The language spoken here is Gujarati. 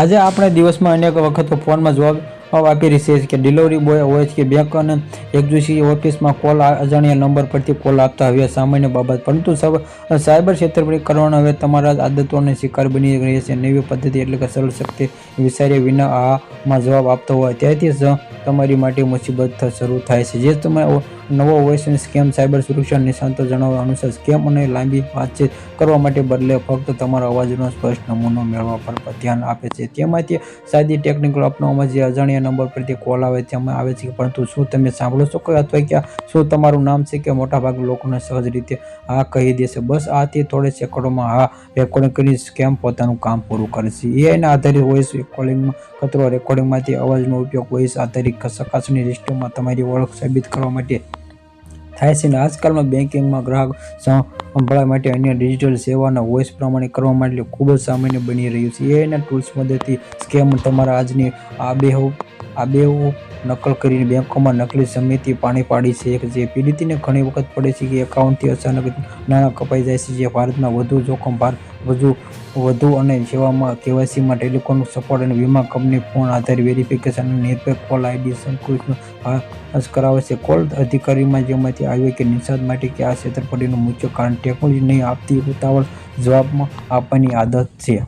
આજે આપણે દિવસમાં અનેક વખત ફોનમાં જવાબ આપી રહી છે કે ડિલિવરી બોય હોય કે બેંક અને એક્ઝિક્યુટિવ ઓફિસમાં કોલ અજાણ્યા નંબર પરથી કોલ આપતા હવે સામાન્ય બાબત, પરંતુ સાયબર છેતરપિંડી કરવાનો હવે તમારા આદતોનો શિકાર બની રહી છે. નવી પદ્ધતિ એટલે કે સરળ શક્તિ વિચાર્યા વિના આમાં જવાબ આપતો હોય ત્યાંથી જ તમારી માટે મુસીબત શરૂ થાય છે. જે તમે નવો વોઇસ સ્કેમ. સાયબર સુરક્ષા નિષ્ણાતો જણાવ્યા અનુસાર સ્કેમ અને લાંબી વાતચીત કરવા માટે બદલે ફક્ત તમારા અવાજનો સ્પષ્ટ નમૂનો મેળવવા પર ધ્યાન આપે છે. તેમાંથી સાદી ટેકનિકો અપનાવવામાં જે અજાણ્યા નંબર પરથી કોલ આવે છે, પરંતુ શું તમે સાંભળો છો અથવા કે શું તમારું નામ છે કે મોટાભાગના લોકોને સહજ રીતે હા કહી દેશે બસ આ તે થોડા સેકન્ડોમાં હા રેકોર્ડિંગ કરીને સ્કેમ પોતાનું કામ પૂરું કરે છે. એઆઈના આધારિત વોઇસ કોલિંગનો ખતરો. રેકોર્ડિંગમાંથી અવાજનો ઉપયોગ વોઇસ આધારિત ચકાસણી સિસ્ટમમાં તમારી ઓળખ સાબિત કરવા માટે થાય છે. આજકાલમાં બેન્કિંગમાં ગ્રાહક સંભાળ માટે અન્ય ડિજિટલ સેવાઓના વોઇસ પ્રમાણિત કરવા માટે ખૂબ જ સામાન્ય બની રહ્યું છે. એઆઈના ટૂલ્સ મદદથી સ્કેમ તમારા આજની આબેહૂબ નકલ કરીને બેંકોમાં નકલી સમિતિ પાડી છે, જે પીડિતને ઘણી વખત પડે છે કે એકાઉન્ટથી અચાનક નાણાં કપાઈ જાય છે. જે ભારતમાં વધુ જોખમ વધુ અને સેવામાં કેવાયસીમાં ટેલિકોમ સપોર્ટ અને વીમા કંપની ફોન આધારિત વેરિફિકેશન અને નિરપેક્ષ કોલ આઈડી સંકુલનો કરાવે છે. કોલ અધિકારીમાં જેમાંથી આવ્યો કે નિષ્ણાત માટે કે આ છેતરપિંડીનું મુખ્ય કારણ ટેકનોલોજી નહીં આપતી ઉતાવળ જવાબ આપવાની આદત છે.